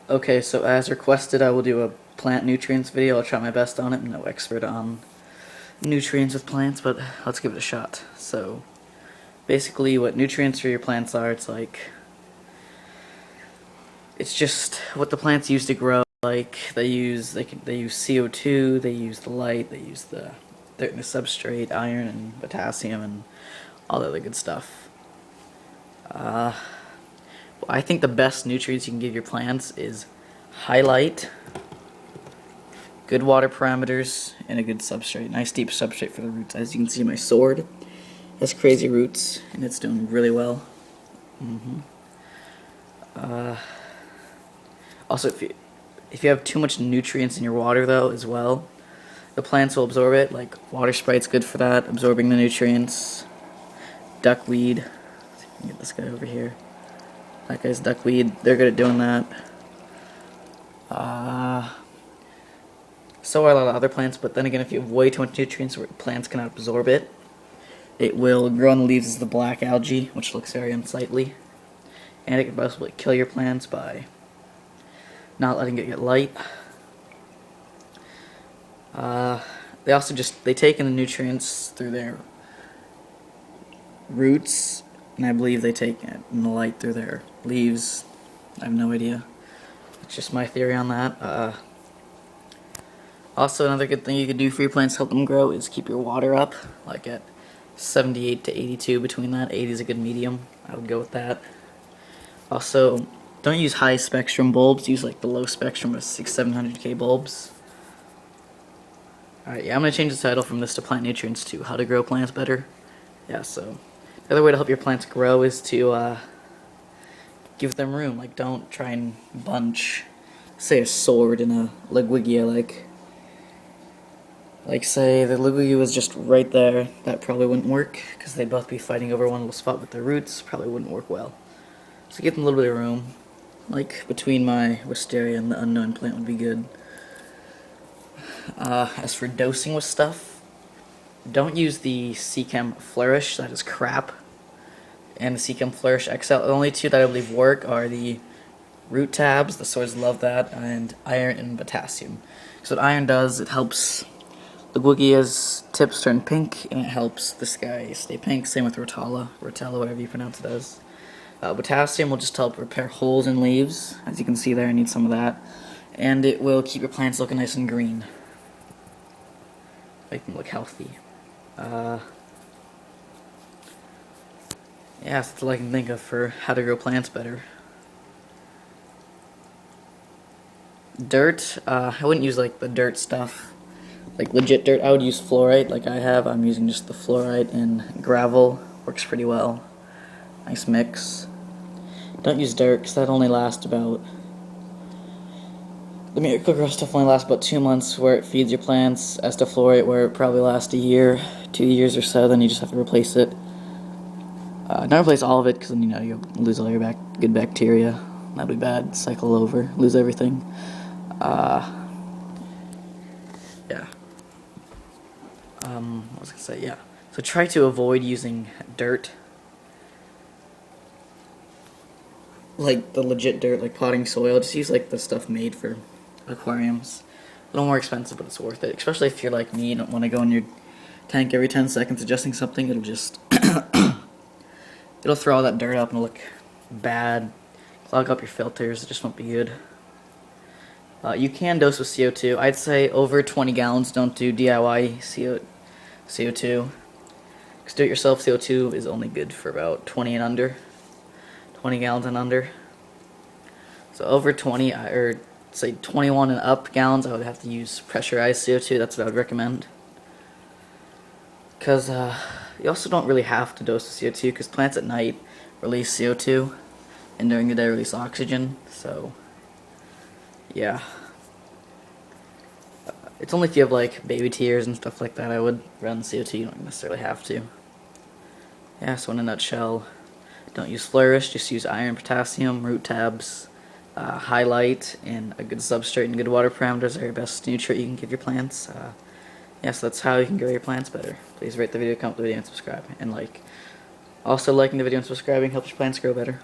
Okay, so as requested, I will do a plant nutrients video. I'll try my best on it. I'm no expert on nutrients with plants, but let's give it a shot. So, basically, what nutrients for your plants are, it's just what the plants use to grow. Like they use CO2, they use the light, they use the dirt and the substrate, iron and potassium, and all the other good stuff. I think the best nutrients you can give your plants is highlight, good water parameters, and a good substrate. Nice deep substrate for the roots. As you can see, my sword has crazy roots, and it's doing really well. Also, if you have too much nutrients in your water, though, as well, the plants will absorb it. Like water sprite's good for that, absorbing the nutrients. Duckweed. Let's see if we can get this guy over here. That guy's duckweed. They're good at doing that. So are a lot of other plants, but then again, if you have way too much nutrients where plants cannot absorb it, it will grow on the leaves as the black algae, which looks very unsightly. And it can possibly kill your plants by not letting it get light. They also they take in the nutrients through their roots, and I believe they take in the light through their leaves. I have no idea. It's just my theory on that. Also, another good thing you can do for your plants to help them grow is keep your water up, like at 78 to 82 between that. 80 is a good medium. I would go with that. Also, don't use high spectrum bulbs. Use like the low spectrum of 700K bulbs. Alright, yeah, I'm going to change the title from this to Plant Nutrients to How to Grow Plants Better. Yeah, so the other way to help your plants grow is to give them room. Like, don't try and bunch, say, a sword in a Ligwigia, like say the Ligwigia was just right there. That probably wouldn't work, because they'd both be fighting over one little spot with their roots. Probably wouldn't work well. So give them a little bit of room. Like, between my Wisteria and the unknown plant would be good. As for dosing with stuff, don't use the Seachem Flourish. That is crap. And the Seachem Flourish XL. The only two that I believe work are the root tabs, the swords love that, and iron and potassium. So what iron does, it helps the Ligwigia's tips turn pink, and it helps this guy stay pink. Same with Rotella, whatever you pronounce it as. Potassium will just help repair holes in leaves. As you can see there, I need some of that. And it will keep your plants looking nice and green. Make them look healthy. Yeah, that's all I can think of for how to grow plants better. Dirt, I wouldn't use like the dirt stuff. Like legit dirt, I would use fluorite like I have. I'm using just the fluorite and gravel. Works pretty well. Nice mix. Don't use dirt, because that only lasts about... The Miracle-Gro stuff only lasts about 2 months where it feeds your plants, as to fluorite where it probably lasts a year, 2 years or so, then you just have to replace it. Not replace all of it, because then you lose all your good bacteria. That'd be bad. Cycle over, lose everything. Yeah. What was I gonna say? Yeah. So try to avoid using dirt. Like the legit dirt, like potting soil. Just use like the stuff made for aquariums. A little more expensive, but it's worth it. Especially if you're like me, you don't want to go in your tank every 10 seconds adjusting something. It'll just it'll throw all that dirt up and it'll look bad. Clog up your filters. It just won't be good. You can dose with CO2. I'd say over 20 gallons. Don't do DIY CO2. Because do-it-yourself CO2 is only good for about 20 and under. 20 gallons and under. So over 20, or say 21 and up gallons, I would have to use pressurized CO2. That's what I would recommend. Because you also don't really have to dose with CO2, because plants at night release CO2, and during the day release oxygen. So yeah. It's only if you have like baby tears and stuff like that I would run CO2. You don't necessarily have to. Yeah, so in a nutshell, don't use Flourish, just use iron, potassium, root tabs, highlight, and a good substrate and good water parameters are your best nutrient you can give your plants. Yeah, so that's how you can grow your plants better. Please rate the video, comment the video, and subscribe. And like. Also, liking the video and subscribing helps your plants grow better.